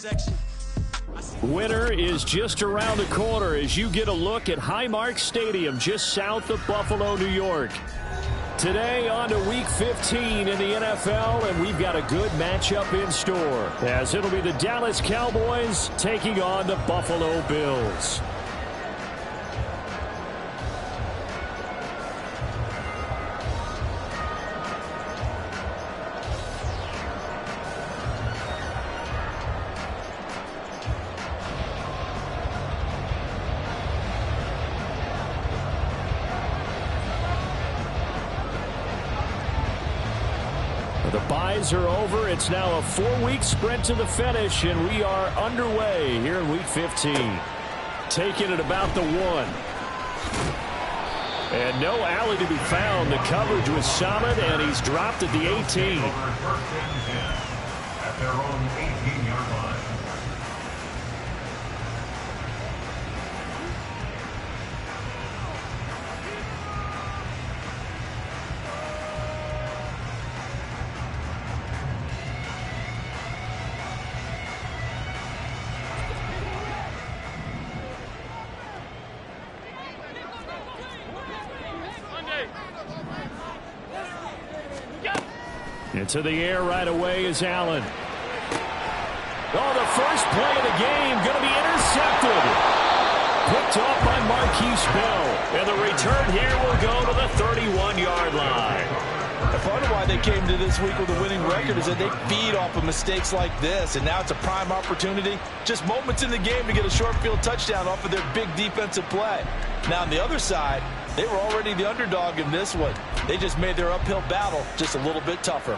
section. Winter is just around the corner as you get a look at Highmark Stadium just south of Buffalo, New York. Today on to Week 15 in the NFL, and we've got a good matchup in store as it'll be the Dallas Cowboys taking on the Buffalo Bills. The byes are over. It's now a 4-week sprint to the finish, and we are underway here in Week 15. Taking it about the 1. And no alley to be found. The coverage was solid, and he's dropped at the 18. At their own 18-yard line. Into the air right away is Allen. Oh, the first play of the game going to be intercepted. Picked off by Marquise Bell. And the return here will go to the 31-yard line. And part of why they came to this week with a winning record is that they feed off of mistakes like this. And now it's a prime opportunity. Just moments in the game to get a short field touchdown off of their big defensive play. Now on the other side, they were already the underdog in this one. They just made their uphill battle just a little bit tougher.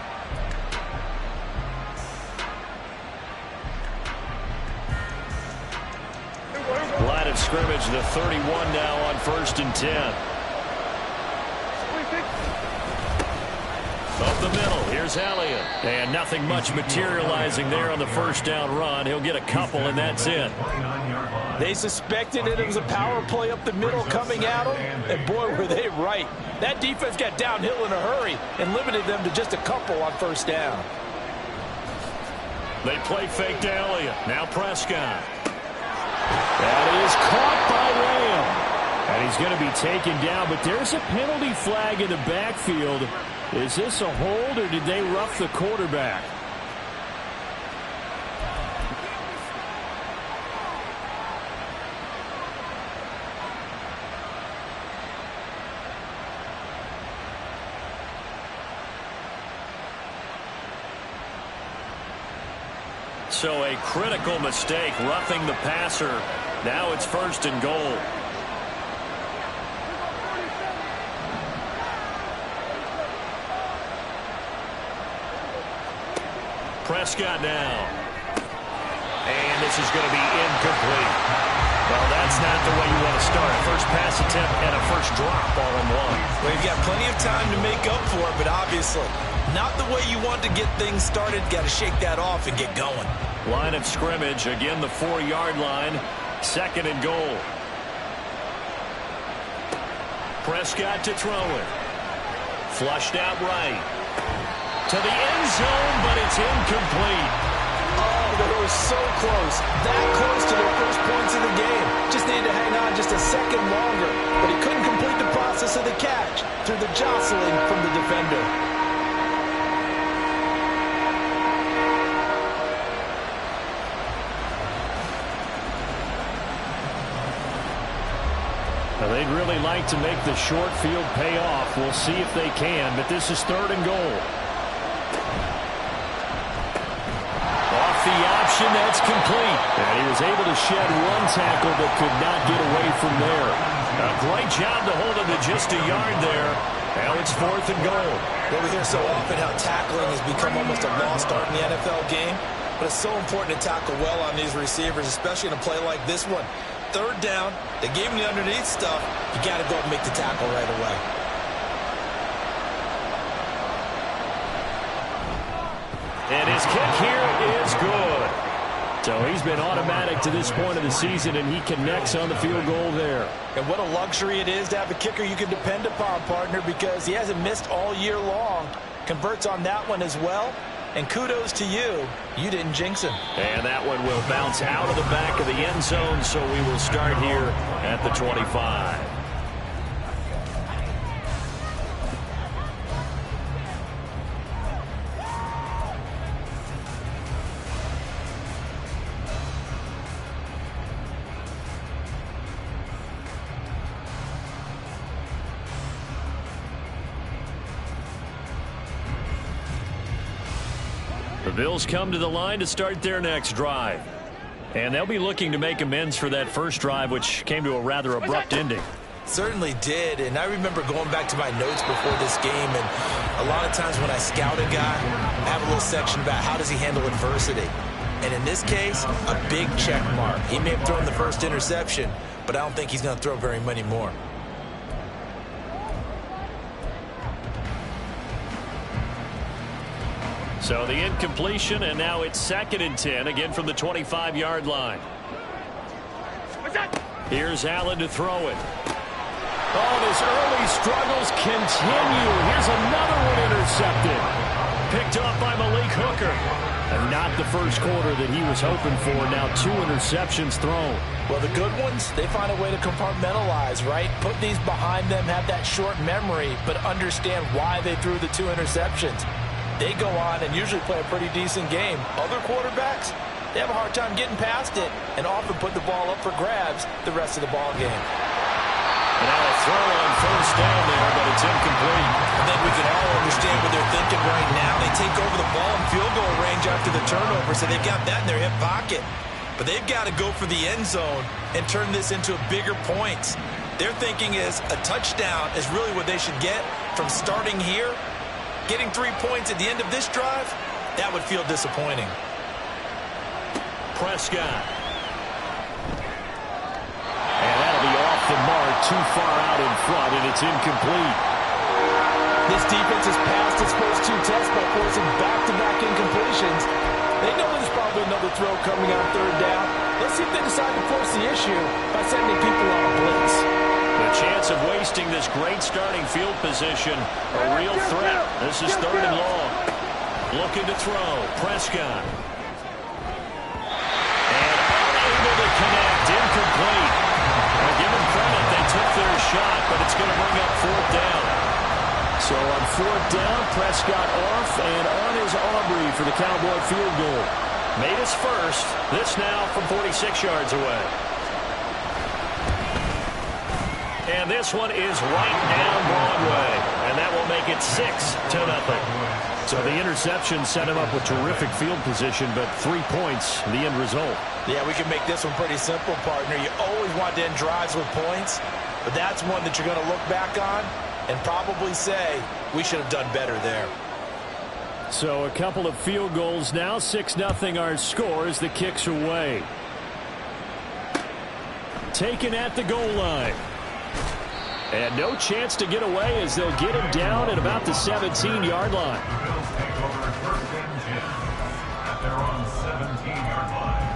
Line of scrimmage, the 31 now on 1st and 10. Up the middle, here's Elliott. And nothing much materializing there on the first down run. He'll get a couple, and that's it. They suspected it was a power play up the middle coming at them, and boy, were they right. That defense got downhill in a hurry and limited them to just a couple on first down. They play fake to Elliott. Now Prescott. That is caught by Lamb. And he's going to be taken down, but there's a penalty flag in the backfield. Is this a hold, or did they rough the quarterback? So a critical mistake, roughing the passer. Now it's 1st and goal. Prescott now. And this is going to be incomplete. Well, that's not the way you want to start. First pass attempt and a first drop all in one. Well, you've got plenty of time to make up for it, but obviously not the way you want to get things started. Got to shake that off and get going. Line of scrimmage, again the 4-yard line. 2nd and goal. Prescott to throw it. Flushed out right. To the end zone, but it's incomplete. Oh, they were so close. That close to their first points in the game. Just needed to hang on just a second longer. But he couldn't complete the process of the catch through the jostling from the defender. They'd really like to make the short field pay off. We'll see if they can, but this is 3rd and goal. Off the option, that's complete. And he was able to shed one tackle but could not get away from there. A great job to hold him to just a yard there. Now it's 4th and goal. Well, we hear so often how tackling has become almost a lost art in the NFL game. But it's so important to tackle well on these receivers, especially in a play like this one. 3rd down, they gave him the underneath stuff. You got to go and make the tackle right away. And his kick here is good. So he's been automatic to this point of the season, and he connects on the field goal there. And what a luxury it is to have a kicker you can depend upon, partner, because he hasn't missed all year long. Converts on that one as well. And kudos to you. You didn't jinx him. And that one will bounce out of the back of the end zone, so we will start here at the 25. The Bills come to the line to start their next drive. And they'll be looking to make amends for that first drive, which came to a rather abrupt ending. Certainly did, and I remember going back to my notes before this game, and a lot of times when I scout a guy, I have a little section about how does he handle adversity. And in this case, a big check mark. He may have thrown the first interception, but I don't think he's going to throw very many more. So the incompletion, and now it's 2nd and 10, again from the 25-yard line. Here's Allen to throw it. Oh, his early struggles continue. Here's another one intercepted. Picked off by Malik Hooker. And not the first quarter that he was hoping for. Now 2 interceptions thrown. Well, the good ones, they find a way to compartmentalize, right? Put these behind them, have that short memory, but understand why they threw the 2 interceptions. They go on and usually play a pretty decent game. Other quarterbacks, they have a hard time getting past it and often put the ball up for grabs the rest of the ball game. And now a throw on first down there, but it's incomplete. I think we can all understand what they're thinking right now. They take over the ball in field goal range after the turnover, so they've got that in their hip pocket. But they've got to go for the end zone and turn this into bigger points. Their thinking is a touchdown is really what they should get from starting here. Getting 3 points at the end of this drive, that would feel disappointing. Prescott. And that'll be off the mark, too far out in front, and it's incomplete. This defense has passed its first 2 tests by forcing back-to-back incompletions. They know there's probably another throw coming on 3rd down. Let's see if they decide to force the issue by sending people on a blitz. The chance of wasting this great starting field position, a real threat. This is 3rd and long. Looking to throw, Prescott. And unable to connect, incomplete. Now give them credit, they took their shot, but it's going to bring up 4th down. So on 4th down, Prescott off and on his Aubrey for the Cowboy field goal. Made his first, this now from 46 yards away. And this one is right down Broadway. And that will make it 6-0. So the interception set him up with terrific field position, but 3 points, the end result. Yeah, we can make this one pretty simple, partner. You always want to end drives with points, but that's one that you're going to look back on and probably say, we should have done better there. So a couple of field goals now, 6-0 our score as the kick's away. Taken at the goal line. And no chance to get away as they'll get him down at about the 17-yard line. The Bills take over 1st and 10 at their own 17-yard line.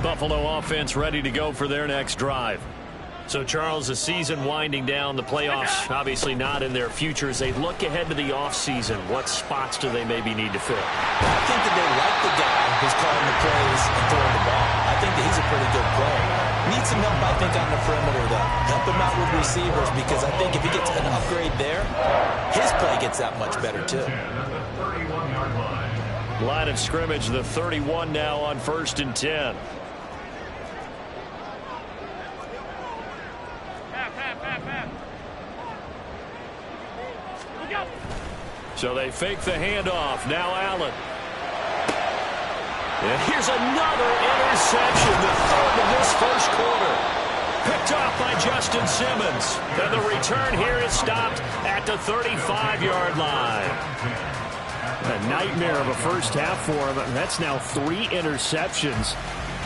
Buffalo offense ready to go for their next drive. So, Charles, the season winding down, the playoffs obviously not in their future. As they look ahead to the offseason, what spots do they maybe need to fill? I think that they like the guy who's calling the plays and throwing the ball. I think that he's a pretty good player. Needs some help, I think, on the perimeter, though. Help him out with receivers, because I think if he gets an upgrade there, his play gets that much better, too. Line of scrimmage, the 31 now on 1st and 10. So they fake the handoff. Now Allen. And here's another interception, the 3rd of this first quarter. Picked off by Justin Simmons. And the return here is stopped at the 35-yard line. A nightmare of a first half for him. That's now 3 interceptions.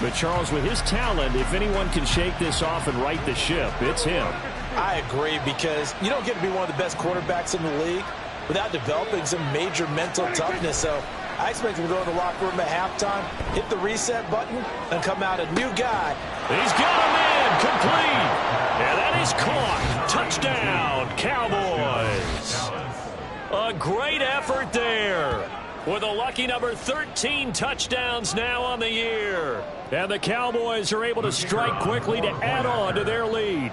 But Charles, with his talent, if anyone can shake this off and right the ship, it's him. I agree, because you don't get to be one of the best quarterbacks in the league without developing some major mental toughness. So I expect him to go to the locker room at halftime, hit the reset button, and come out a new guy. He's got him in, complete. And that is caught. Touchdown, Cowboys. A great effort there. With a lucky number 13 touchdowns now on the year. And the Cowboys are able to strike quickly to add on to their lead.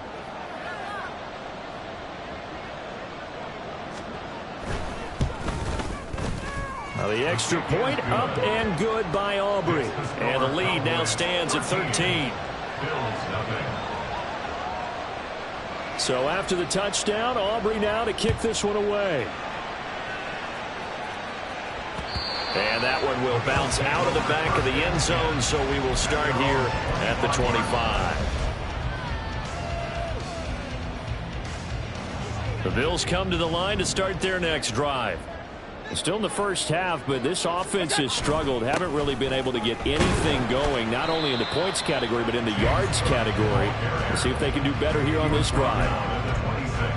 Now the extra point up and good by Aubrey. And the lead now stands at 13. So after the touchdown, Aubrey now to kick this one away. And that one will bounce out of the back of the end zone, so we will start here at the 25. The Bills come to the line to start their next drive. Still in the first half, but this offense has struggled. Haven't really been able to get anything going, not only in the points category, but in the yards category. Let's see if they can do better here on this drive.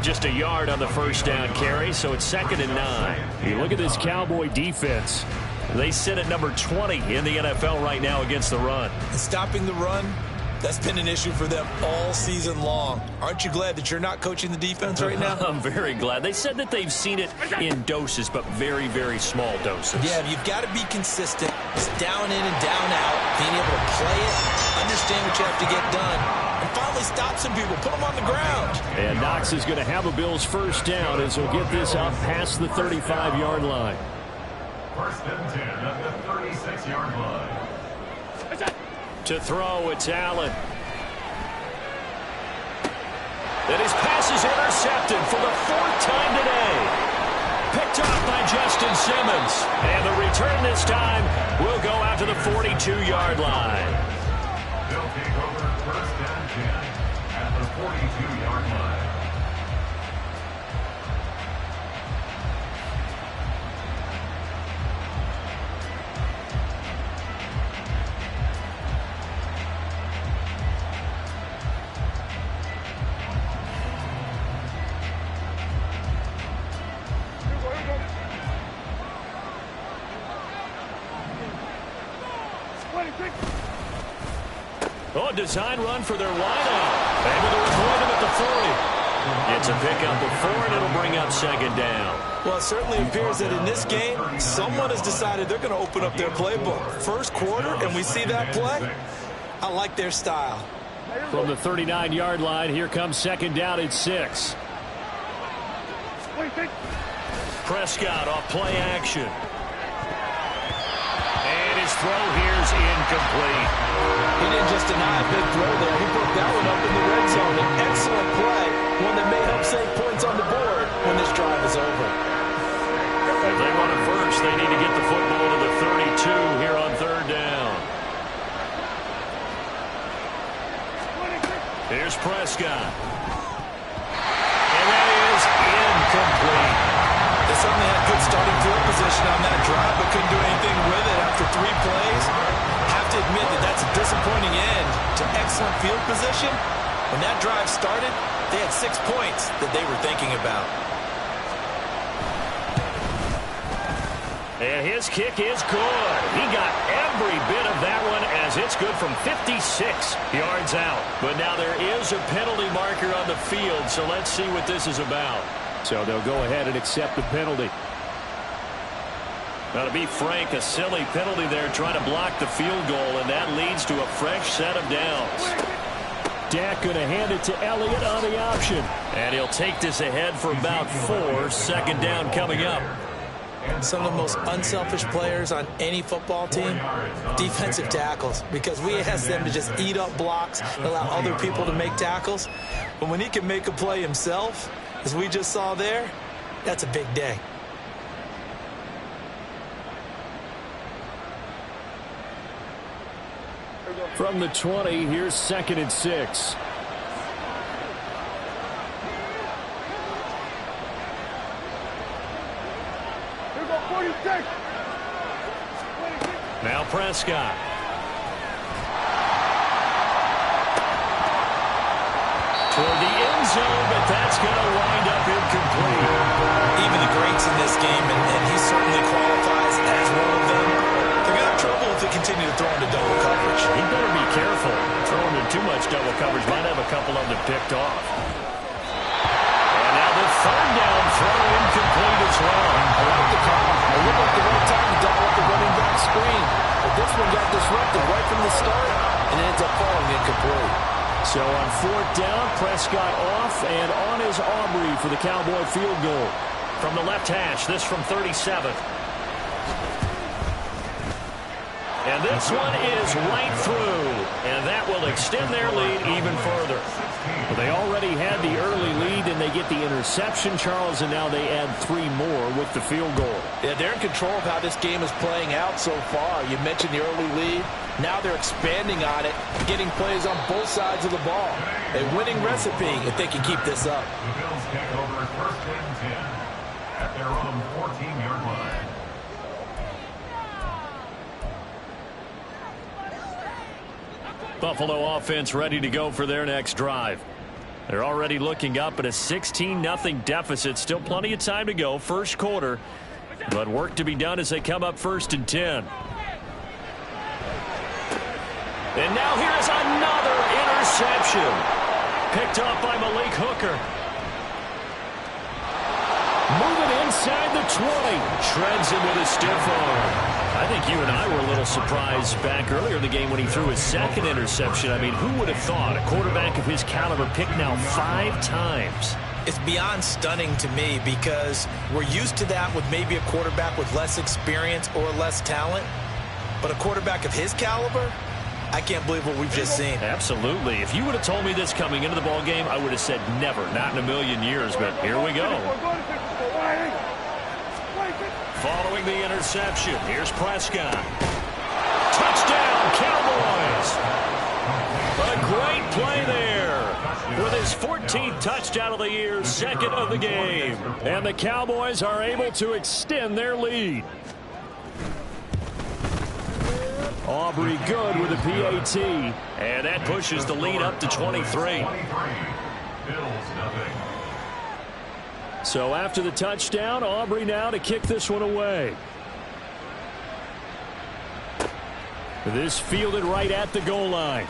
Just a yard on the first down carry, so it's 2nd and 9. You look at this Cowboy defense. They sit at number 20 in the NFL right now against the run. And stopping the run, that's been an issue for them all season long. Aren't you glad that you're not coaching the defense right now? I'm very glad. They said that they've seen it in doses, but very, very small doses. Yeah, you've got to be consistent. It's down in and down out, being able to play it, understand what you have to get done, and finally stop some people, put them on the ground. And Knox is going to have a Bills first down as he'll get this up past the 35-yard line. 1st and 10 at the 36-yard line. To throw, it's Allen. And his pass is intercepted for the 4th time today. Picked off by Justin Simmons. And the return this time will go out to the 42-yard line. They'll take over 1st and 10 at the 42-yard line. Oh, design run for their wideout. Able to avoid him at the 40. It's a pickup of 4, and it'll bring up 2nd down. Well, it certainly appears that in this game, someone has decided they're going to open up their playbook. First quarter, and we see that play. I like their style. From the 39-yard line, here comes 2nd down at 6. Prescott off play action. And his throw here's incomplete. He didn't just deny a big throw there. He put that one up in the red zone. An excellent play, one that may help save points on the board when this drive is over. If they want it first, they need to get the football to the 32 here on 3rd down. Here's Prescott. And that is incomplete. They certainly had good starting field position on that drive, but couldn't do anything with it after 3 plays. Have to admit that that's a disappointing end to excellent field position. When that drive started, they had 6 points that they were thinking about. And his kick is good. He got every bit of that one as it's good from 56 yards out. But now there is a penalty marker on the field, so let's see what this is about. So they'll go ahead and accept the penalty. Now, to be frank, a silly penalty there trying to block the field goal, and that leads to a fresh set of downs. Dak going to hand it to Elliott on the option. And he'll take this ahead for about 4. 2nd down coming up. Some of the most unselfish players on any football team, defensive tackles, because we ask them to just eat up blocks, allow other people to make tackles. But when he can make a play himself, as we just saw there, that's a big day. From the 20, here's 2nd and 6. Now Prescott. Toward the end zone, but that's going to wind up incomplete. Even the greats in this game, and he certainly qualifies as one of them, continue to throw into double coverage. He better be careful. Throwing in too much double coverage might have a couple of them picked off. And now the third down throw incomplete as well. I like the call. It looked like the right time to dial up the running back screen. But this one got disrupted right from the start and ends up falling incomplete. So on fourth down, Prescott off and on is Aubrey for the Cowboy field goal. From the left hash, this from 37. And this one is right through. And that will extend their lead even further. Well, they already had the early lead, and they get the interception, Charles, and now they add 3 more with the field goal. Yeah, they're in control of how this game is playing out so far. You mentioned the early lead. Now they're expanding on it, getting plays on both sides of the ball. A winning recipe if they can keep this up. The Bills take over first and 10 at their own 14-yard line. Buffalo offense ready to go for their next drive. They're already looking up at a 16-0 deficit. Still plenty of time to go. First quarter. But work to be done as they come up first and 10. And now here's another interception. Picked off by Malik Hooker. Moving inside the 20. Shreds him with a stiff arm. I think you and I were a little surprised back earlier in the game when he threw his second interception. I mean, who would have thought a quarterback of his caliber picked now 5 times? It's beyond stunning to me because we're used to that with maybe a quarterback with less experience or less talent. But a quarterback of his caliber, I can't believe what we've just seen. Absolutely. If you would have told me this coming into the ball game, I would have said never, not in a million years. But here we go. Following the interception, here's Prescott. Touchdown, Cowboys! A great play there. With his 14th touchdown of the year, second of the game. And the Cowboys are able to extend their lead. Aubrey good with a PAT. And that pushes the lead up to 23. Bills nothing. So after the touchdown, Aubrey now to kick this one away. This fielded right at the goal line.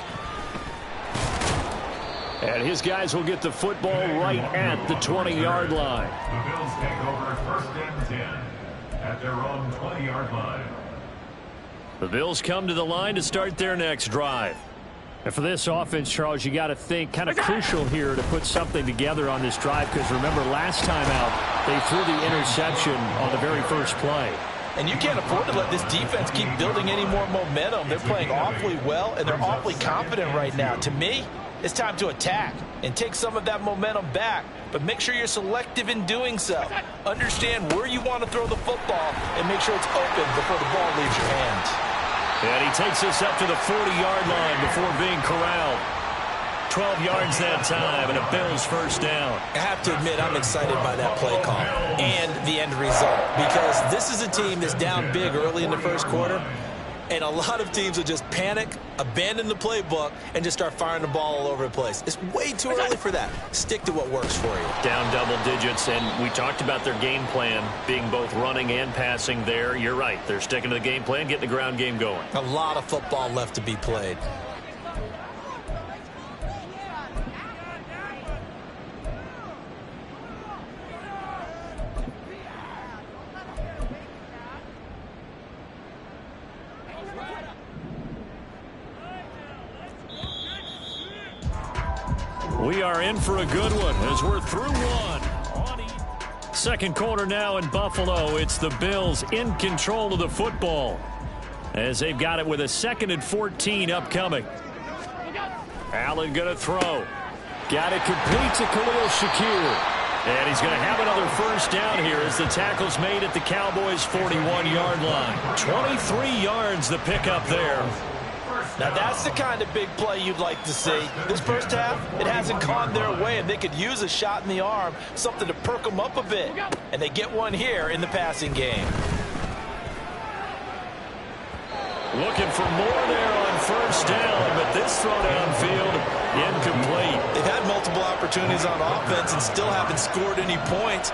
And his guys will get the football right at the 20-yard line. The Bills take over first and 10 at their own 20-yard line. The Bills come to the line to start their next drive. And for this offense, Charles, you got to think kind of crucial here to put something together on this drive, because remember last time out they threw the interception on the very first play. And you can't afford to let this defense keep building any more momentum. They're playing awfully well, and they're awfully confident right now. To me, it's time to attack and take some of that momentum back. But make sure you're selective in doing so. Understand where you want to throw the football and make sure it's open before the ball leaves your hands. And he takes us up to the 40-yard line before being corralled. 12 yards that time, and a Bills first down. I have to admit, I'm excited by that play call and the end result, because this is a team that's down big early in the first quarter, and a lot of teams will just panic, abandon the playbook, and just start firing the ball all over the place. It's way too early for that. Stick to what works for you. Down double digits, and we talked about their game plan being both running and passing there. You're right. They're sticking to the game plan, getting the ground game going. A lot of football left to be played. We are in for a good one as we're through one. Second quarter now in Buffalo. It's the Bills in control of the football as they've got it with a 2nd and 14 upcoming. Allen going to throw. Got it complete to Khalil Shakir. And he's going to have another first down here as the tackle's made at the Cowboys' 41-yard line. 23 yards the pickup there. Now that's the kind of big play you'd like to see. This first half, it hasn't gone their way, and they could use a shot in the arm, something to perk them up a bit. And they get one here in the passing game. Looking for more there on first down, but this throw downfield incomplete. They've had multiple opportunities on offense and still haven't scored any points.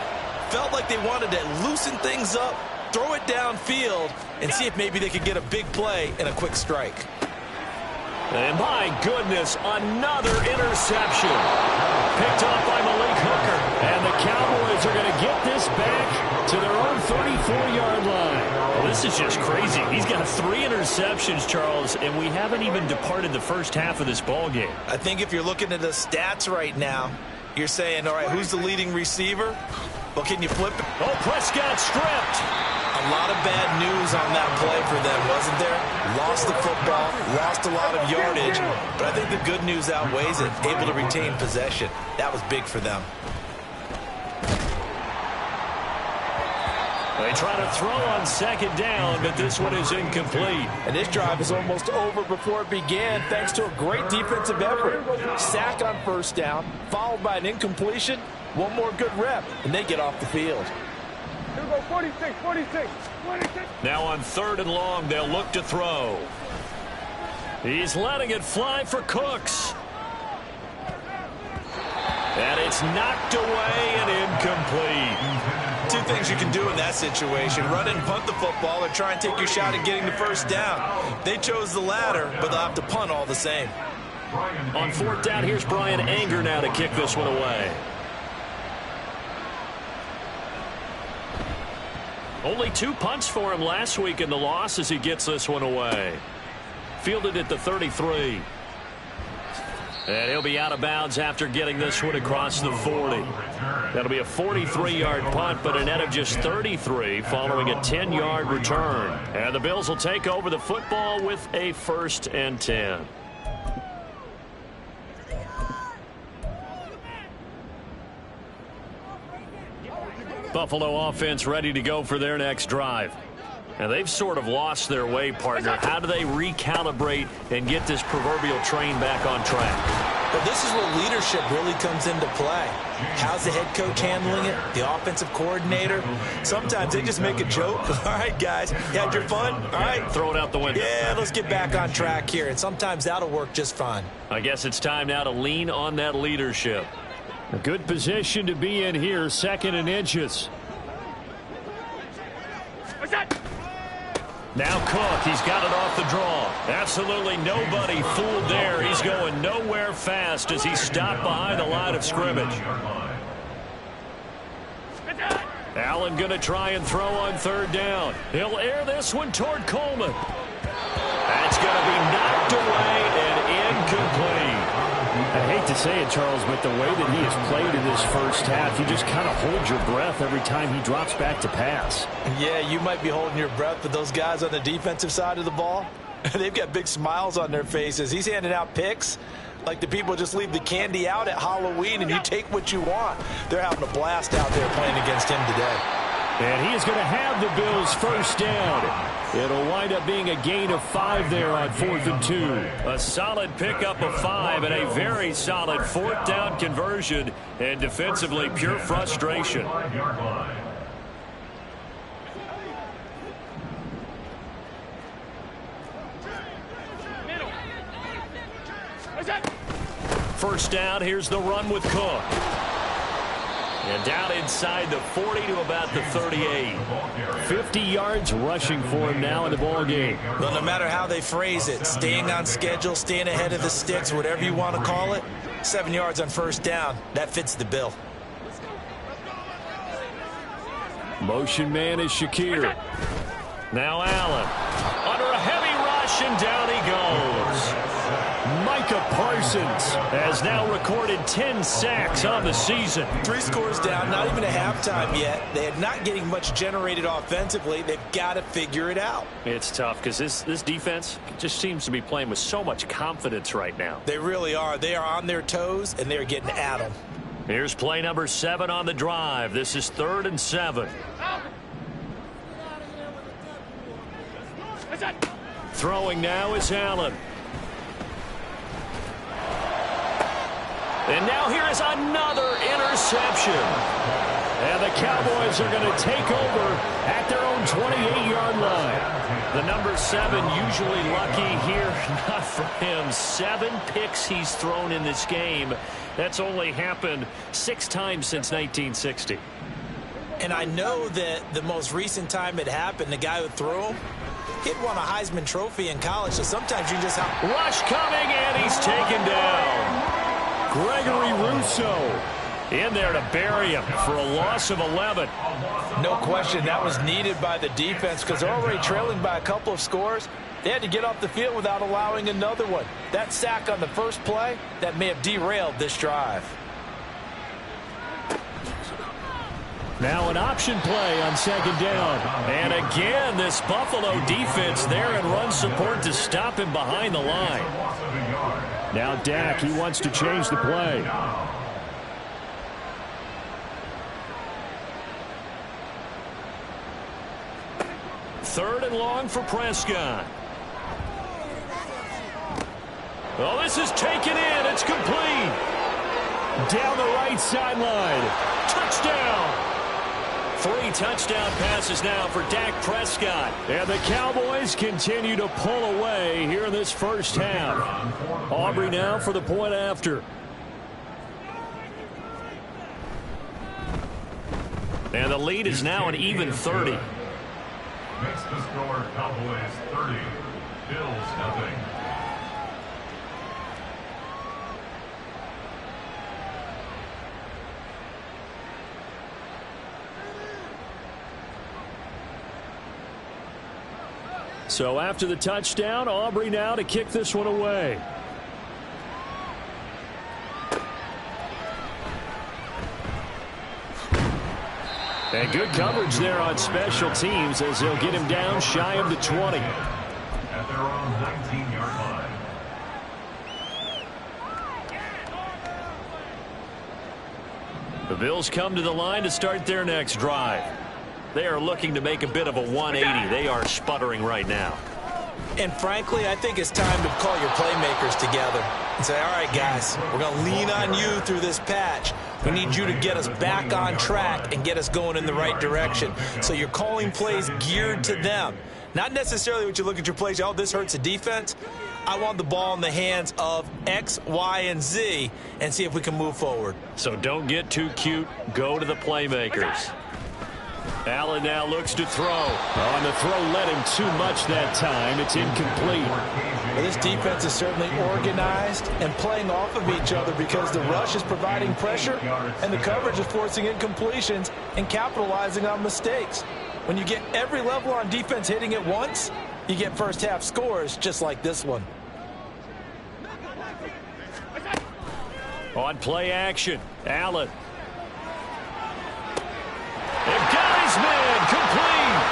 Felt like they wanted to loosen things up, throw it downfield and see if maybe they could get a big play and a quick strike. And my goodness, another interception. Picked off by Malik Hooker. And the Cowboys are going to get this back to their own 34-yard line. Well, this is just crazy. He's got 3 interceptions, Charles, and we haven't even departed the first half of this ball game. I think if you're looking at the stats right now, you're saying, all right, who's the leading receiver? Well, can you flip it? Oh, Prescott stripped. A lot of bad news on that play for them, wasn't there? Lost the football, lost a lot of yardage, but I think the good news outweighs it. Able to retain possession. That was big for them. They try to throw on second down, but this one is incomplete. And this drive is almost over before it began, thanks to a great defensive effort. Sack on first down, followed by an incompletion. One more good rep, and they get off the field. Here we go, 46. Now on 3rd and long, they'll look to throw. He's letting it fly for Cooks. And it's knocked away and incomplete. 2 things you can do in that situation. Run and punt the football or try and take your shot at getting the first down. They chose the latter, but they'll have to punt all the same. On 4th down, here's Brian Anger now to kick this one away. Only 2 punts for him last week in the loss as he gets this one away. Fielded at the 33. And he'll be out of bounds after getting this one across the 40. That'll be a 43-yard punt, but a net of just 33 following a 10-yard return. And the Bills will take over the football with a 1st and 10. Buffalo offense ready to go for their next drive. And they've sort of lost their way, partner. How do they recalibrate and get this proverbial train back on track? Well, this is where leadership really comes into play. How's the head coach handling it? The offensive coordinator? Sometimes they just make a joke. All right, guys, you had your fun? All right. Throw it out the window. Yeah, let's get back on track here. And sometimes that'll work just fine. I guess it's time now to lean on that leadership. A good position to be in here, 2nd and inches. Now Cook, he's got it off the draw. Absolutely nobody fooled there. He's going nowhere fast as he stopped behind the line of scrimmage. Allen going to try and throw on 3rd down. He'll air this one toward Coleman. That's going to be knocked away and incomplete. I hate to say it, Charles, but the way that he has played in this first half, you just kind of hold your breath every time he drops back to pass. Yeah, you might be holding your breath, but those guys on the defensive side of the ball, they've got big smiles on their faces. He's handing out picks like the people just leave the candy out at Halloween and you take what you want. They're having a blast out there playing against him today. And he is going to have the Bills' 1st down. It'll wind up being a gain of 5 there on 4th and 2. A solid pickup of 5 and a very solid 4th down conversion. And defensively, pure frustration. First down, here's the run with Cook. And down inside the 40 to about the 38. 50 yards rushing for him now in the ball game. Well, no matter how they phrase it, staying on schedule, staying ahead of the sticks, whatever you want to call it, 7 yards on 1st down, that fits the bill. Motion man is Shakir. Now Allen. Under a heavy rush, and down he goes. Micah Parsons has now recorded 10 sacks on the season. 3 scores down, not even a halftime yet. They are not getting much generated offensively. They've got to figure it out. It's tough because this defense just seems to be playing with so much confidence right now. They really are. They are on their toes, and they're getting at them. Here's play number 7 on the drive. This is 3rd and 7. Throwing now is Allen. And now here is another interception. And the Cowboys are going to take over at their own 28-yard line. The number 7 usually lucky here. Not for him. 7 picks he's thrown in this game. That's only happened 6 times since 1960. And I know that the most recent time it happened, the guy who threw him, he'd won a Heisman Trophy in college, so sometimes you just have... Rush coming, and he's taken down. Gregory Rousseau in there to bury him for a loss of 11. No question, that was needed by the defense because they're already trailing by a couple of scores. They had to get off the field without allowing another one. That sack on the first play, that may have derailed this drive. Now an option play on second down. And again, this Buffalo defense there and run support to stop him behind the line. Now Dak, he wants to change the play. Third and long for Prescott. Oh, this is taken in. It's complete. Down the right sideline. Touchdown. 3 touchdown passes now for Dak Prescott. And the Cowboys continue to pull away here in this first half. Aubrey now for the point after. And the lead is now an even 30. Makes the score Cowboys 30, Bills nothing. So after the touchdown, Aubrey now to kick this one away. And good coverage there on special teams as they'll get him down shy of the 20. At their own 19-yard line. The Bills come to the line to start their next drive. They are looking to make a bit of a 180. They are sputtering right now. And frankly, I think it's time to call your playmakers together and say, all right, guys, we're going to lean on you through this patch. We need you to get us back on track and get us going in the right direction. So you're calling plays geared to them. Not necessarily what you look at your plays, oh, this hurts the defense. I want the ball in the hands of X, Y, and Z and see if we can move forward. So don't get too cute. Go to the playmakers. Allen now looks to throw. On the throw led him too much that time. It's incomplete. Well, this defense is certainly organized and playing off of each other because the rush is providing pressure and the coverage is forcing incompletions and capitalizing on mistakes. When you get every level on defense hitting at once, you get first half scores just like this one. On play action, Allen. They've got his man, complete.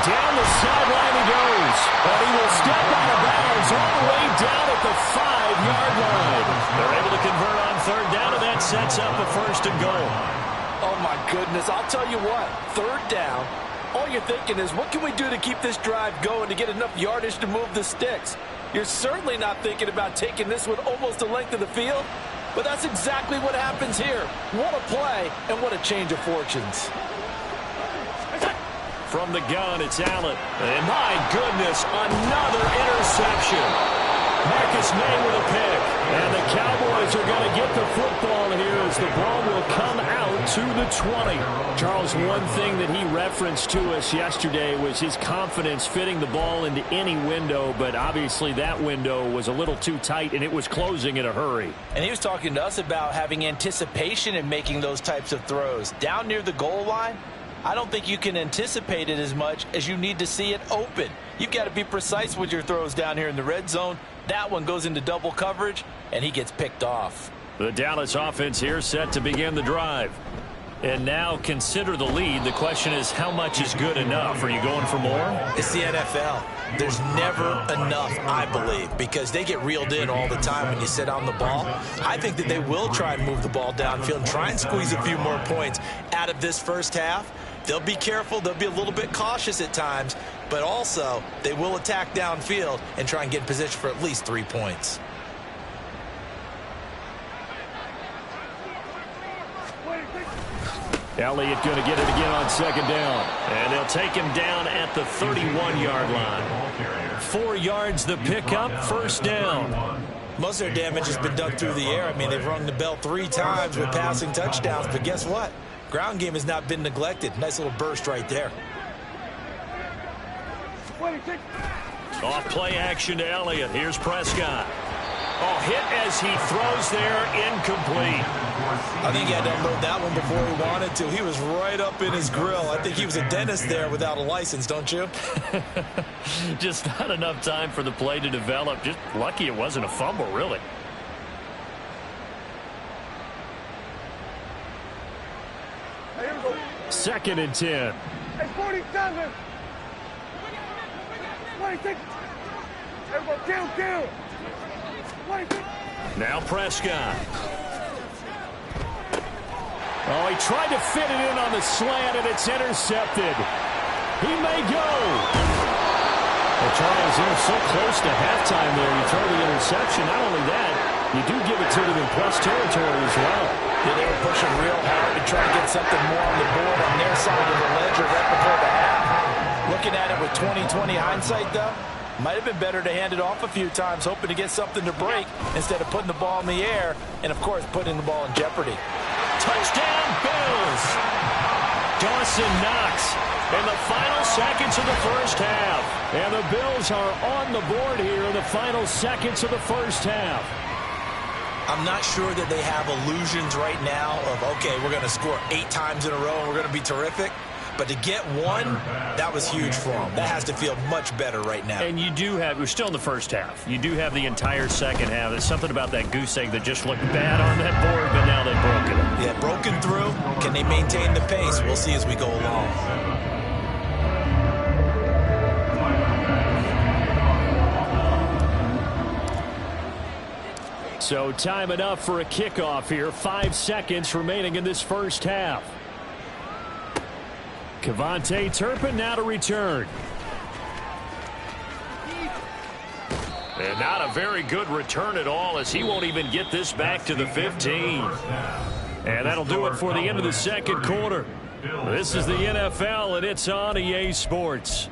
Down the sideline he goes. But he will step out of bounds all the way down at the 5-yard line. They're able to convert on third down, and that sets up a first and goal. Oh, my goodness. I'll tell you what, third down, all you're thinking is, what can we do to keep this drive going to get enough yardage to move the sticks? You're certainly not thinking about taking this one almost the length of the field, but that's exactly what happens here. What a play and what a change of fortunes. From the gun, it's Allen. And my goodness, another interception. Marcus May with a pick. And the Cowboys are going to get the football here as the ball will come out to the 20. Charles, one thing that he referenced to us yesterday was his confidence fitting the ball into any window, but obviously that window was a little too tight and it was closing in a hurry. And he was talking to us about having anticipation in making those types of throws. Down near the goal line, I don't think you can anticipate it as much as you need to see it open. You've got to be precise with your throws down here in the red zone. That one goes into double coverage, and he gets picked off. The Dallas offense here set to begin the drive. And now consider the lead. The question is, how much is good enough? Are you going for more? It's the NFL. There's never enough, I believe, because they get reeled in all the time when you sit on the ball. I think that they will try and move the ball downfield and try and squeeze a few more points out of this first half. They'll be careful. They'll be a little bit cautious at times, but also they will attack downfield and try and get in position for at least 3 points. Elliott going to get it again on second down. And they'll take him down at the 31-yard line. 4 yards the pickup, first down. Most of their damage has been done through the air. I mean, they've rung the bell 3 times with passing touchdowns, but guess what? Ground game has not been neglected. Nice little burst right there. 26. Off play action to Elliott. Here's Prescott. Oh, hit as he throws there, incomplete. I think he had to unload that one before he wanted to. He was right up in his grill. I think he was a dentist there without a license, don't you? Just not enough time for the play to develop. Just lucky it wasn't a fumble, really. Hey, here we go. 2nd and 10. Hey, 47. 26. Here we go. Kill. 26. Now Prescott. Oh, he tried to fit it in on the slant, and it's intercepted. He may go. Well, Charles, you're so close to halftime there. You throw the interception. Not only that, you do give it to them in plus territory as well. Yeah, they were pushing real hard to try to get something more on the board on their side of the ledger right before the half. Looking at it with 20/20 hindsight, though, might have been better to hand it off a few times, hoping to get something to break instead of putting the ball in the air and, of course, putting the ball in jeopardy. Touchdown, Bills! Dawson Knox in the final seconds of the first half. And the Bills are on the board here in the final seconds of the first half. I'm not sure that they have illusions right now of, okay, we're going to score 8 times in a row and we're going to be terrific. But to get one, that was huge for them. That has to feel much better right now. And you do have, we're still in the first half. You do have the entire second half. There's something about that goose egg that just looked bad on that board, but now they've broken it. Yeah, broken through. Can they maintain the pace? We'll see as we go along. So time enough for a kickoff here. 5 seconds remaining in this first half. Kevontae Turpin now to return. And not a very good return at all, as he won't even get this back to the 15. And that'll do it for the end of the second quarter. This is the NFL, and it's on EA Sports.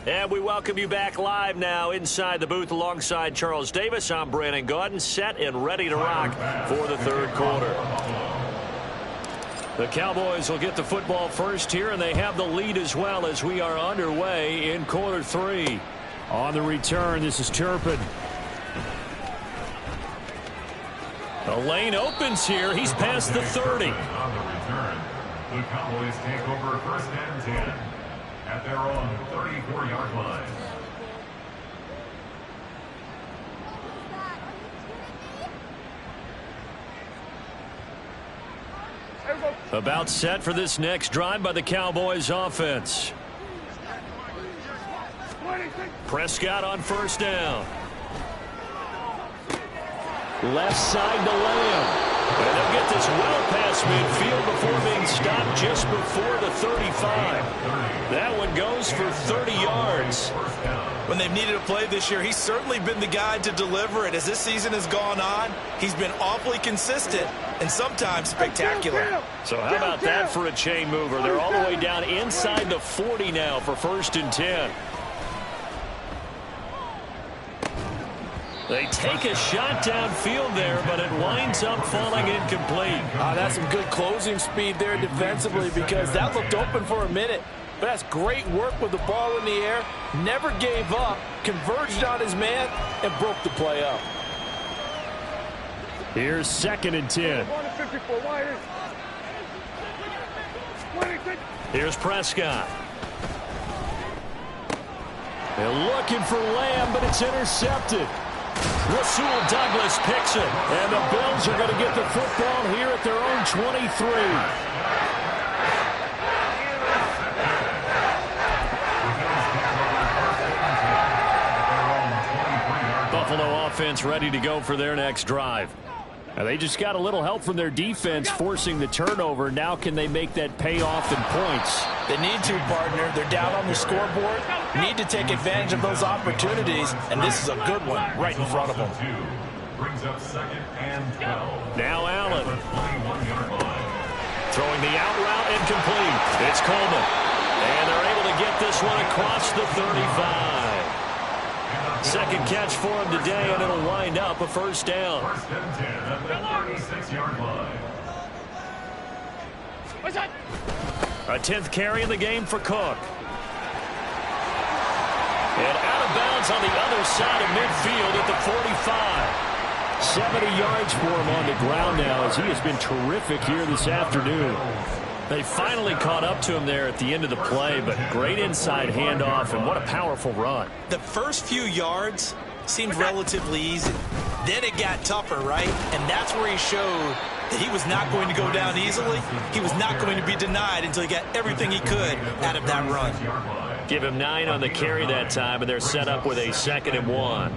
And we welcome you back live now inside the booth alongside Charles Davis. I'm Brandon Gaudin, set and ready to rock for the third quarter. The Cowboys will get the football first here, and they have the lead as well as we are underway in quarter 3. On the return, this is Turpin. The lane opens here. He's past the 30. On the return, the Cowboys take over 1st and 10. At their own 34-yard line. About set for this next drive by the Cowboys offense. Prescott on 1st down. Left side to Lamb. And they'll get this well past midfield before being stopped just before the 35. That one goes for 30 yards. When they've needed a play this year, he's certainly been the guy to deliver it. As this season has gone on, he's been awfully consistent and sometimes spectacular. So how about that for a chain mover? They're all the way down inside the 40 now for 1st and 10. They take a shot downfield there, but it winds up falling incomplete. That's some good closing speed there defensively, because that looked open for a minute. But that's great work with the ball in the air. Never gave up, converged on his man, and broke the play up. Here's 2nd and 10. Here's Prescott. They're looking for Lamb, but it's intercepted. Rasul Douglas picks it, and the Bills are going to get the football here at their own 23. Buffalo offense ready to go for their next drive. Now they just got a little help from their defense forcing the turnover. Now can they make that pay off in points? They need to, partner. They're down on the scoreboard. Need to take advantage of those opportunities, and this is a good one right in front of them. Brings up 2nd and 12. Now Allen. 21-yard line. Throwing the out route incomplete. It's Coleman. And they're able to get this one across the 35. Second catch for him today, and it'll wind up a first down. First and 10 at the 36-yard line. A 10th carry in the game for Cook. And out of bounds on the other side of midfield at the 45. 70 yards for him on the ground now, as he has been terrific here this afternoon. They finally caught up to him there at the end of the play, but great inside handoff, and what a powerful run. The first few yards seemed relatively easy. Then it got tougher, right? And that's where he showed that he was not going to go down easily. He was not going to be denied until he got everything he could out of that run. Give him 9 on the carry that time, and they're set up with a 2nd and 1.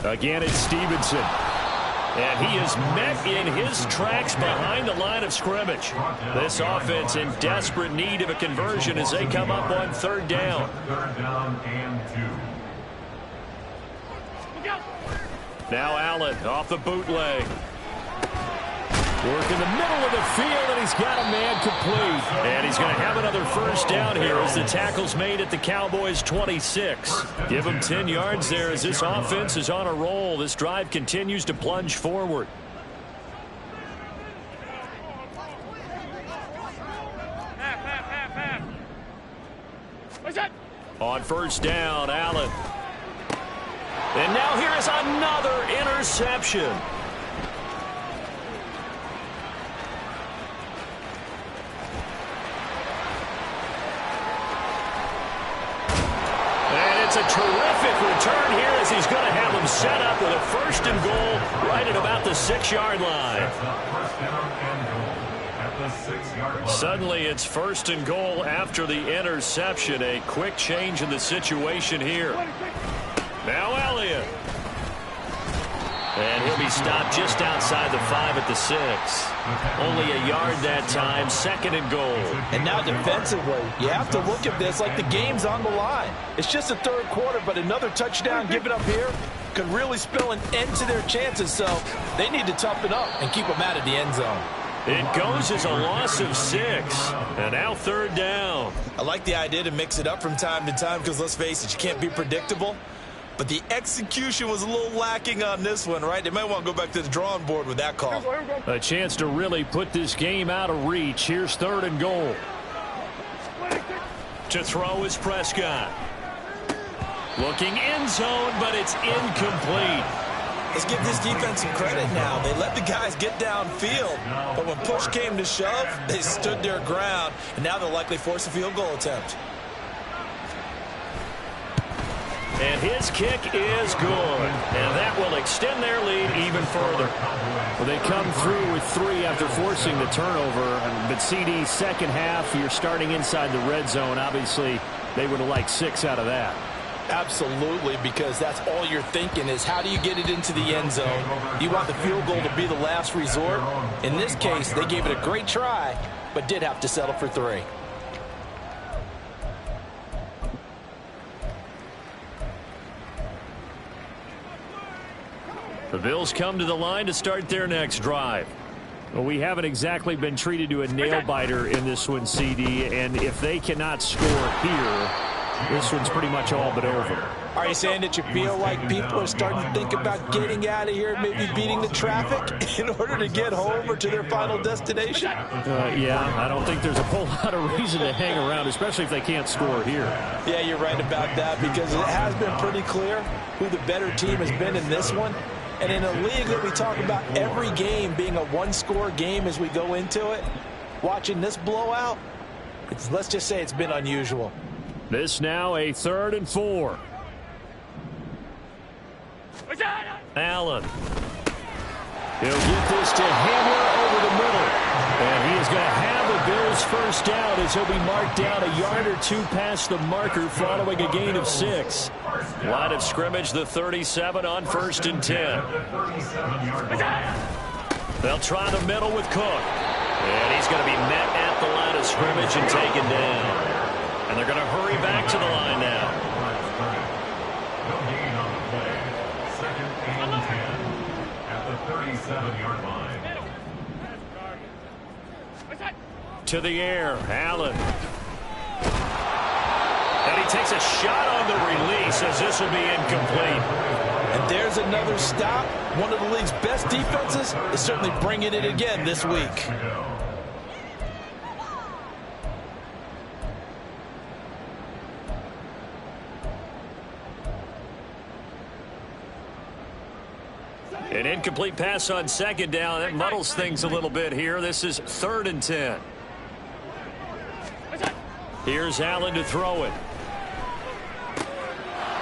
Again, it's Stevenson. And he is met in his tracks behind the line of scrimmage. This offense in desperate need of a conversion as they come up on 3rd down. 3rd down and 2. Now Allen off the bootleg. Work in the middle of the field, and he's got a man complete. And he's going to have another first down here as the tackle's made at the Cowboys' 26. Give him 10 yards there as this offense is on a roll. This drive continues to plunge forward. On first down, Allen. And now here is another interception. A terrific return here as he's going to have him set up with a 1st and goal right at about the 6-yard line. Suddenly it's 1st and goal after the interception. A quick change in the situation here. Now Elliott. And he'll be stopped just outside the 5 at the 6. Only a yard that time, 2nd and goal. And now defensively, you have to look at this like the game's on the line. It's just the 3rd quarter, but another touchdown given up here could really spell an end to their chances, so they need to toughen up and keep them out of the end zone. It goes as a loss of 6, and now 3rd down. I like the idea to mix it up from time to time because, let's face it, you can't be predictable. But the execution was a little lacking on this one, right? They might want to go back to the drawing board with that call. A chance to really put this game out of reach. Here's 3rd and goal. To throw is Prescott. Looking end zone, but it's incomplete. Let's give this defense some credit now. They let the guys get downfield, but when push came to shove, they stood their ground, and now they'll likely force a field goal attempt. And his kick is good. And that will extend their lead even further. Well, they come through with 3 after forcing the turnover. But CD, second half, you're starting inside the red zone. Obviously, they would have liked 6 out of that. Absolutely, because that's all you're thinking is how do you get it into the end zone? You want the field goal to be the last resort. In this case, they gave it a great try, but did have to settle for 3. The Bills come to the line to start their next drive. Well, we haven't exactly been treated to a nail-biter in this one, CD, and if they cannot score here, this one's pretty much all but over. Are you saying that you feel like people are starting to think about getting out of here, maybe beating the traffic in order to get home or to their final destination? Yeah, I don't think there's a whole lot of reason to hang around, especially if they can't score here. Yeah, you're right about that, because it has been pretty clear who the better team has been in this one. And in a league that we talk about every game being a one-score game as we go into it, watching this blowout, let's just say it's been unusual. This now a 3rd and 4. Allen. He'll get this to Hamler over the middle. And he is going to have the Bills first down as he'll be marked down a yard or 2 past the marker following a gain of 6. Line of scrimmage, the 37 on 1st and 10. They'll try the middle with Cook. And he's going to be met at the line of scrimmage and taken down. And they're going to hurry back to the line now. No gain on the play. 2nd and 10 at the 37-yard line. To the air, Allen. And he takes a shot on the release as this will be incomplete. And there's another stop. One of the league's best defenses is certainly bringing it again this week. An incomplete pass on second down. That muddles things a little bit here. This is 3rd and 10. Here's Allen to throw it.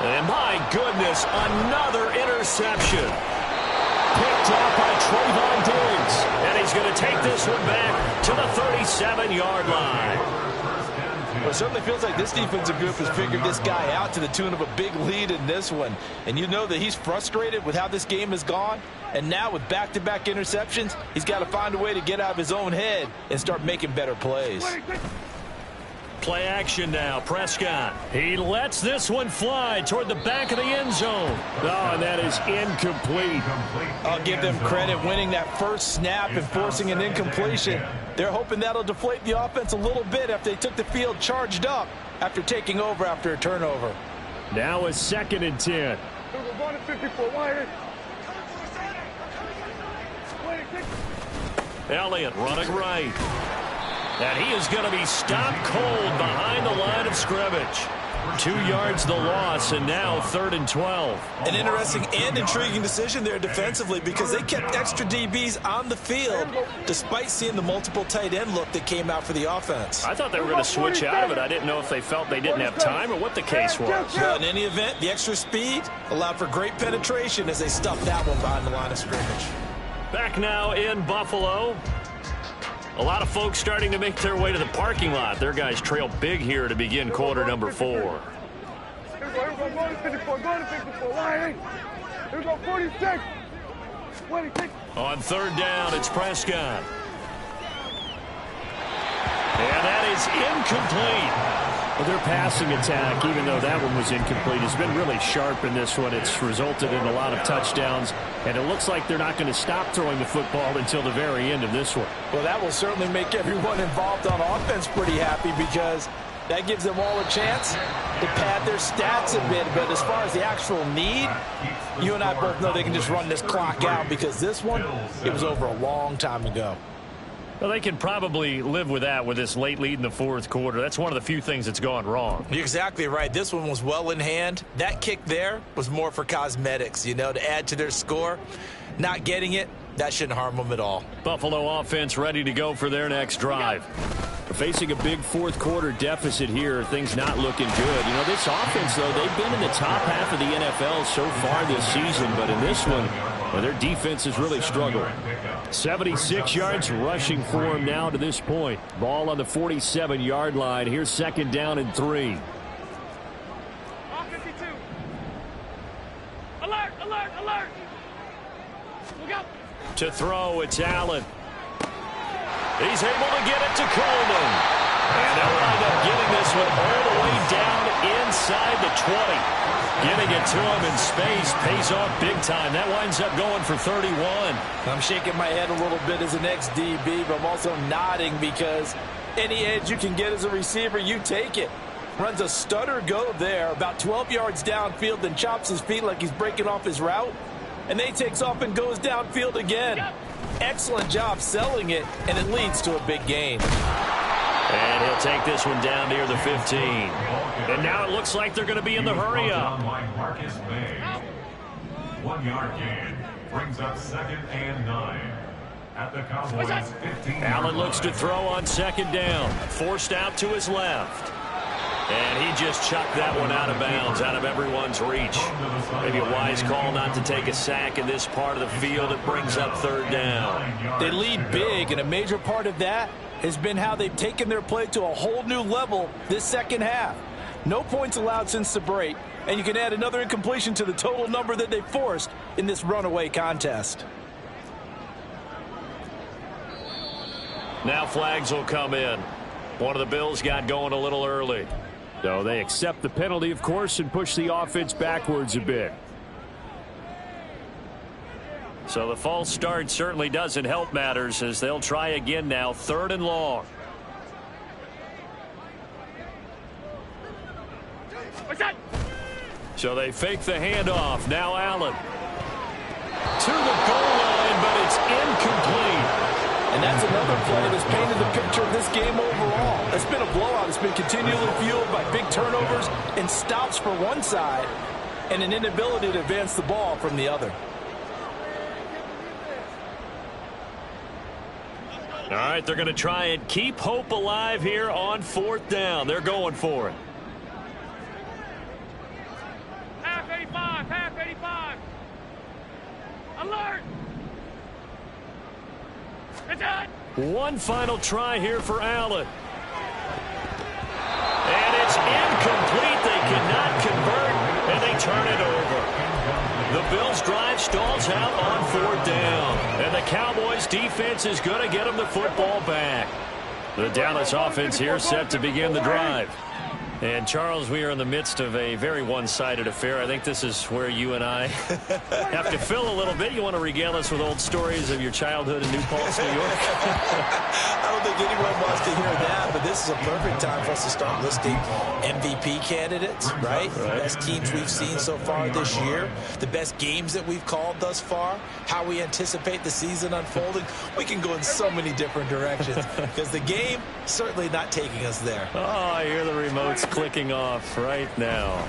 And my goodness, another interception. Picked up by Trayvon Diggs. And he's going to take this one back to the 37-yard line. Well, it certainly feels like this defensive group has figured this guy out to the tune of a big lead in this one. And you know that he's frustrated with how this game has gone. And now with back-to-back interceptions, he's got to find a way to get out of his own head and start making better plays. Play action now. Prescott. He lets this one fly toward the back of the end zone. Oh, and that is incomplete. I'll give them credit winning that first snap and forcing an incompletion. They're hoping that'll deflate the offense a little bit after they took the field charged up after taking over after a turnover. Now a 2nd and 10. Elliott running right. And he is going to be stopped cold behind the line of scrimmage. 2 yards the loss, and now 3rd and 12. An interesting and intriguing decision there defensively because they kept extra DBs on the field despite seeing the multiple tight end look that came out for the offense. I thought they were going to switch out of it. I didn't know if they felt they didn't have time or what the case was. Well, in any event, the extra speed allowed for great penetration as they stuffed that one behind the line of scrimmage. Back now in Buffalo. A lot of folks starting to make their way to the parking lot. Their guys trail big here to begin quarter number 4. Here we go, go to 54, go to 54, line. Here we go, 46. 26. On 3rd down, it's Prescott. And that is incomplete. Well, their passing attack, even though that one was incomplete, has been really sharp in this one. It's resulted in a lot of touchdowns, and it looks like they're not going to stop throwing the football until the very end of this one. Well, that will certainly make everyone involved on offense pretty happy because that gives them all a chance to pad their stats a bit. But as far as the actual need, you and I both know they can just run this clock out because this one, it was over a long time ago. Well, they can probably live with that with this late lead in the 4th quarter. That's one of the few things that's gone wrong. You're exactly right. This one was well in hand. That kick there was more for cosmetics, you know, to add to their score. Not getting it, that shouldn't harm them at all. Buffalo offense ready to go for their next drive. They're facing a big 4th quarter deficit here. Things not looking good. You know, this offense, though, they've been in the top half of the NFL so far this season. But in this one, well, their defense has really struggled. 76 yards rushing for him now to this point. Ball on the 47-yard line. Here's 2nd down and 3. Alert, alert, alert. Look out. To throw, it's Allen. He's able to get it to Coleman. And they'll wind up getting this one all the way down inside the 20. Getting it to him in space pays off big time. That winds up going for 31. I'm shaking my head a little bit as an ex-DB, but I'm also nodding because any edge you can get as a receiver, you take it. Runs a stutter go there, about 12 yards downfield, then chops his feet like he's breaking off his route. And then he takes off and goes downfield again. Excellent job selling it, and it leads to a big gain. And he'll take this one down near the 15. And now it looks like they're going to be in the hurry up. 1 yard gain brings up 2nd and 9 at the Cowboys 15. Allen looks to throw on 2nd down. Forced out to his left. And he just chucked that one out of bounds, out of everyone's reach. Maybe a wise call not to take a sack in this part of the field. It brings up 3rd down. They lead big, and a major part of that has been how they've taken their play to a whole new level this second half. No points allowed since the break, and you can add another incompletion to the total number that they forced in this runaway contest. Now flags will come in. One of the Bills got going a little early. So they accept the penalty, of course, and push the offense backwards a bit. So the false start certainly doesn't help matters as they'll try again now, 3rd and long. So they fake the handoff. Now Allen. To the goal line, but it's incomplete. And that's another play that's painted the picture of this game overall. It's been a blowout. It's been continually fueled by big turnovers and stops for one side and an inability to advance the ball from the other. All right, they're going to try and keep hope alive here on 4th down. They're going for it. Half 85, half 85. Alert! It's on! One final try here for Allen. And it's incomplete. They cannot convert, and they turn it over. The Bills' drive stalls out on 4th down. And the Cowboys' defense is going to get them the football back. The Dallas offense here set to begin the drive. And, Charles, we are in the midst of a very one-sided affair. I think this is where you and I have to fill a little bit. You want to regale us with old stories of your childhood in New Paltz, New York? I don't think anyone wants to hear that, but this is a perfect time for us to start listing MVP candidates, right? The best teams we've seen so far this year, the best games that we've called thus far, how we anticipate the season unfolding. We can go in so many different directions because the game certainly not taking us there. Oh, I hear the remotes clicking off right now.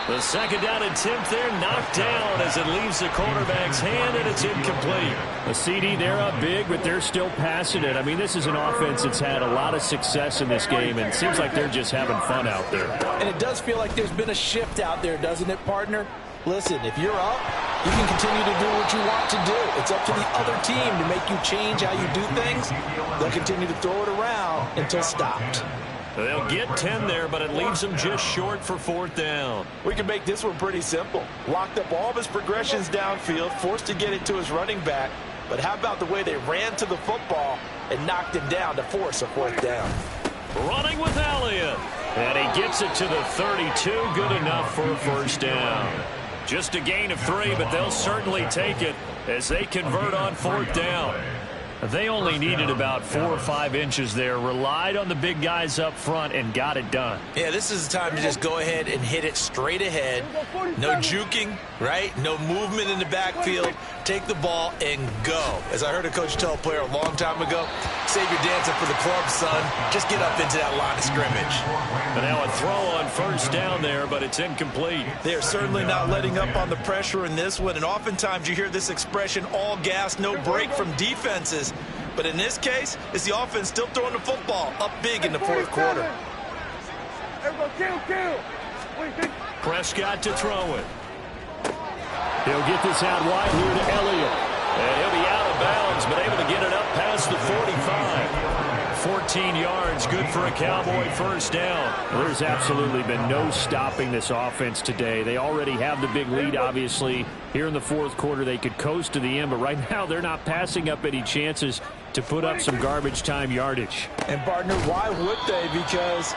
The second down attempt there knocked down as it leaves the quarterback's hand, and it's incomplete. A CD, they're up big, but they're still passing it. I mean, this is an offense that's had a lot of success in this game, and it seems like they're just having fun out there. And it does feel like there's been a shift out there, doesn't it, partner? Listen, if you're up, you can continue to do what you want to do. It's up to the other team to make you change how you do things. They'll continue to throw it around until stopped. They'll get 10 there, but it leaves them just short for 4th down. We can make this one pretty simple. Locked up all of his progressions downfield, forced to get it to his running back. But how about the way they ran to the football and knocked him down to force a 4th down? Running with Elliott. And he gets it to the 32. Good enough for a 1st down. Just a gain of 3, but they'll certainly take it as they convert on 4th down. They only needed about 4 or 5 inches there, relied on the big guys up front, and got it done. Yeah, this is the time to just go ahead and hit it straight ahead. No juking, right? No movement in the backfield. Take the ball and go. As I heard a coach tell a player a long time ago, save your dancing for the club, son. Just get up into that line of scrimmage. And now a throw on 1st down there, but it's incomplete. They are certainly not letting up on the pressure in this one, and oftentimes you hear this expression, all gas, no break from defenses. But in this case, it's the offense still throwing the football up big in the 4th quarter. Prescott to throw it. He'll get this out wide here to Elliott. And he'll be out of bounds, but able to get it up past the 45. 14 yards, good for a Cowboy 1st down. Well, there's absolutely been no stopping this offense today. They already have the big lead, obviously. Here in the 4th quarter, they could coast to the end, but right now they're not passing up any chances to put up some garbage time yardage. And, partner, why would they? Because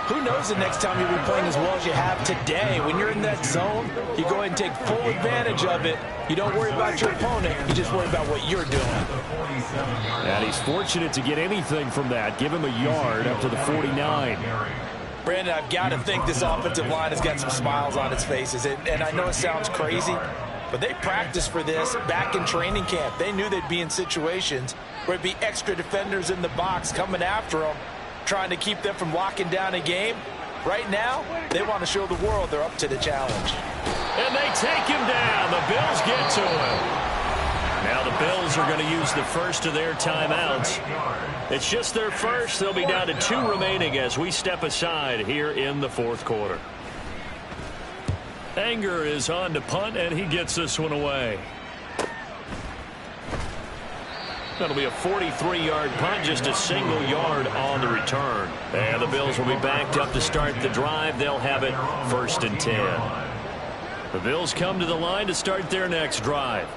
who knows the next time you'll be playing as well as you have today. When you're in that zone, you go ahead and take full advantage of it. You don't worry about your opponent. You just worry about what you're doing. And he's fortunate to get anything from that. Give him a yard up to the 49. Brandon, I've got to think this offensive line has got some smiles on its faces. And I know it sounds crazy, but they practiced for this back in training camp. They knew they'd be in situations where it'd be extra defenders in the box coming after them, trying to keep them from locking down a game. Right now, they want to show the world they're up to the challenge. And they take him down. The Bills get to him. Now the Bills are going to use the first of their timeouts. It's just their first. They'll be down to 2 remaining as we step aside here in the 4th quarter. Anger is on to punt, and he gets this one away. That'll be a 43-yard punt, just a single yard on the return. And the Bills will be backed up to start the drive. They'll have it 1st and 10. The Bills come to the line to start their next drive.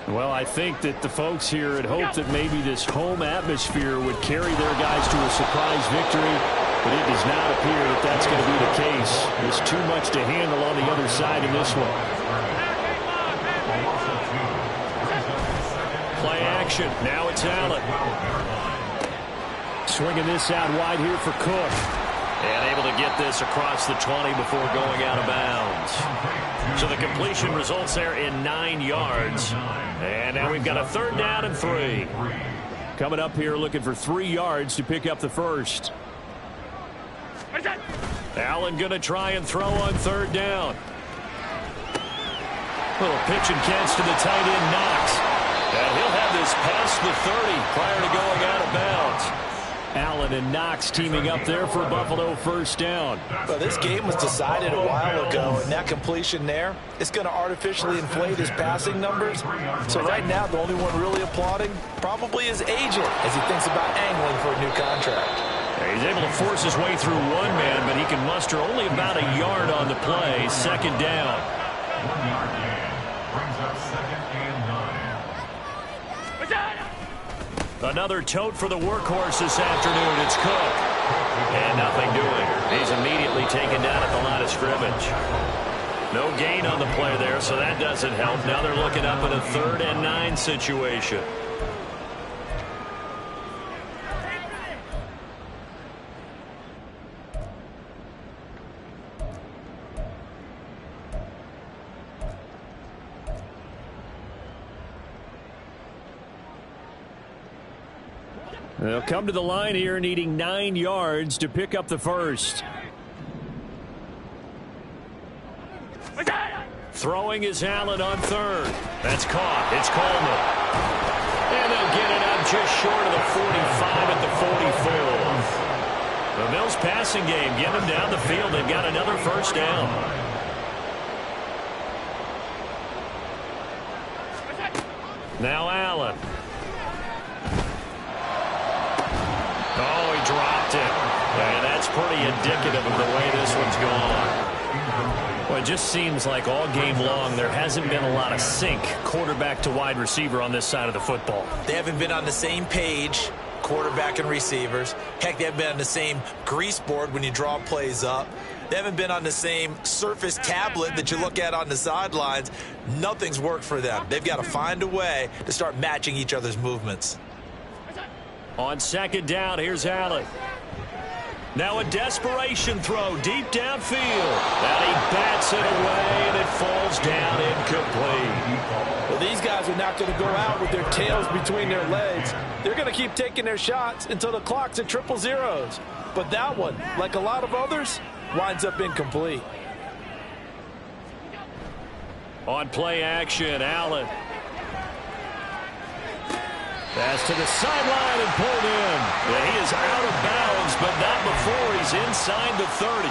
Well, I think that the folks here had hoped that maybe this home atmosphere would carry their guys to a surprise victory, but it does not appear that that's going to be the case. There's too much to handle on the other side in this one. Play action. Now it's Allen. Swinging this out wide here for Cook. And able to get this across the 20 before going out of bounds. So the completion results there in 9 yards. And now we've got a 3rd down and 3. Coming up here looking for 3 yards to pick up the first. Allen going to try and throw on 3rd down. Little pitch and catch to the tight end, Knox. And he'll have this past the 30 prior to going out of bounds. Allen and Knox teaming up there for Buffalo 1st down. Well, this game was decided a while ago, and that completion there, it's going to artificially inflate his passing numbers. So right now, the only one really applauding probably his agent as he thinks about angling for a new contract. He's able to force his way through one man, but he can muster only about a yard on the play. 2nd down. 1 yard gain brings up 2nd and 9. Another tote for the workhorse this afternoon. It's Cook. And nothing doing. He's immediately taken down at the line of scrimmage. No gain on the play there, so that doesn't help. Now they're looking up at a 3rd and 9 situation. They'll come to the line here needing 9 yards to pick up the first. Throwing is Allen on 3rd. That's caught. It's Coleman. And they'll get it up just short of the 45 at the 44. The Bills passing game getting them down the field. They've got another 1st down. Now Allen. Oh, he dropped it. And that's pretty indicative of the way this one's gone. Well, it just seems like all game long there hasn't been a lot of sync quarterback to wide receiver on this side of the football. They haven't been on the same page, quarterback and receivers. Heck, they haven't been on the same grease board when you draw plays up. They haven't been on the same Surface tablet that you look at on the sidelines. Nothing's worked for them. They've got to find a way to start matching each other's movements. On 2nd down, here's Allen. Now a desperation throw deep downfield. And he bats it away, and it falls down incomplete. Well, these guys are not going to go out with their tails between their legs. They're going to keep taking their shots until the clock's at 000. But that one, like a lot of others, winds up incomplete. On play action, Allen. Pass to the sideline and pulled in. And he is out of bounds, but not before he's inside the 30.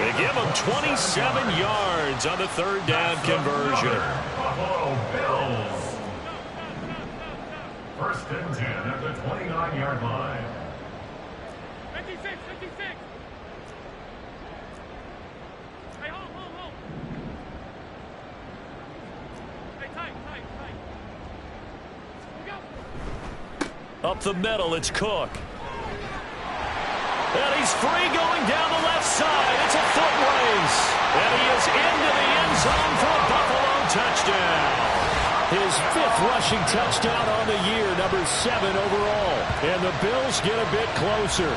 They give him 27 yards on the 3rd down conversion. Buffalo Bills. 1st and 10 at the 29-yard line. 56, 56. Hey, hold. Hey, tight. Up the middle, it's Cook. And he's free going down the left side. It's a foot race. And he is into the end zone for a Buffalo touchdown. His 5th rushing touchdown on the year, number 7 overall. And the Bills get a bit closer.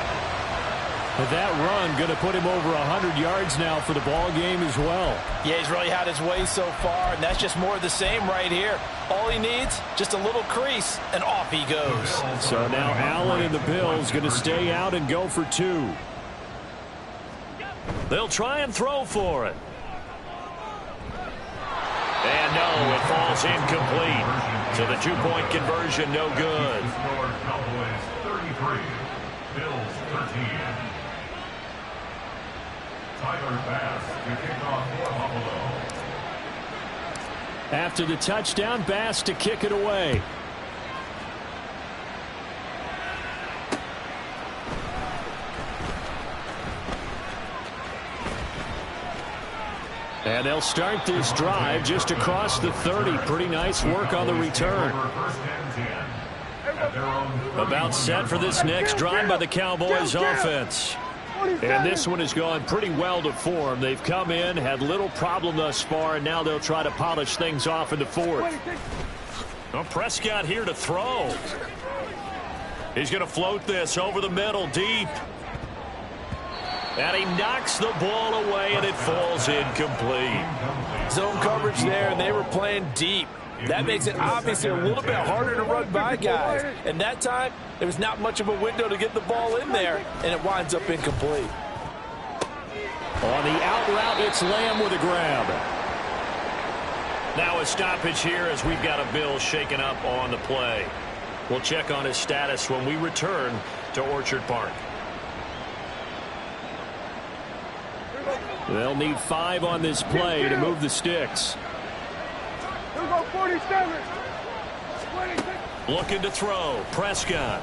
But that run going to put him over 100 yards now for the ball game as well. Yeah, he's really had his way so far, and that's just more of the same right here. All he needs, just a little crease, and off he goes. So now Allen and the Bills going to stay out and go for 2. They'll try and throw for it. And no, it falls incomplete. So the 2-point conversion no good. Cowboys 33, Bills 13. Tyler Bass to kick off for Buffalo. After the touchdown, Bass to kick it away. And they'll start this drive just across the 30. Pretty nice work on the return. About set for this next drive by the Cowboys offense. And this one has gone pretty well to form. They've come in, had little problem thus far, and now they'll try to polish things off in the 4th. Well, Prescott here to throw. He's going to float this over the middle deep. And he knocks the ball away, and it falls incomplete. Zone coverage there, and they were playing deep. That makes it obviously a little bit harder to run by guys. And that time, there was not much of a window to get the ball in there, and it winds up incomplete. On the out route, it's Lamb with a grab. Now a stoppage here as we've got a Bill shaken up on the play. We'll check on his status when we return to Orchard Park. They'll need 5 on this play to move the sticks. Here we go, 47. 26. Looking to throw. Prescott.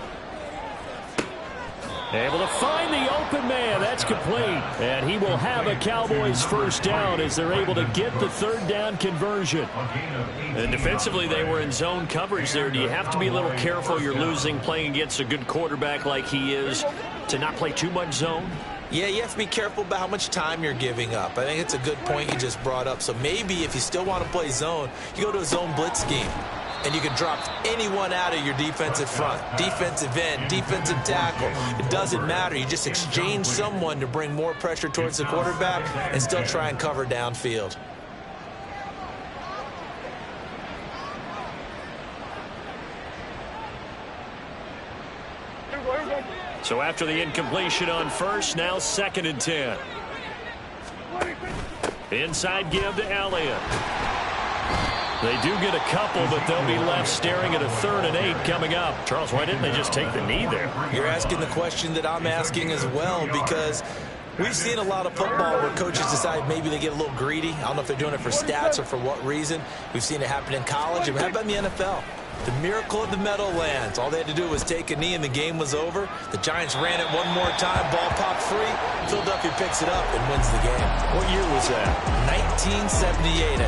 Able to find the open man. That's complete. And he will have a Cowboys first down as they're able to get the third down conversion. And defensively, they were in zone coverage there. Do you have to be a little careful? You're losing playing against a good quarterback like he is to not play too much zone? Yeah, you have to be careful about how much time you're giving up. I think it's a good point you just brought up. So maybe if you still want to play zone, you go to a zone blitz scheme. And you can drop anyone out of your defensive front, defensive end, defensive tackle. It doesn't matter. You just exchange someone to bring more pressure towards the quarterback and still try and cover downfield. So after the incompletion on first, now 2nd and 10. Inside give to Elliott. They do get a couple, but they'll be left staring at a 3rd and 8 coming up. Charles, why didn't they just take the knee there? You're asking the question that I'm asking as well, because we've seen a lot of football where coaches decide maybe they get a little greedy. I don't know if they're doing it for stats or for what reason. We've seen it happen in college. And how about in the NFL? The miracle of the Meadowlands. All they had to do was take a knee and the game was over. The Giants ran it one more time. Ball popped free. Philadelphia picks it up and wins the game. What year was that? 1978.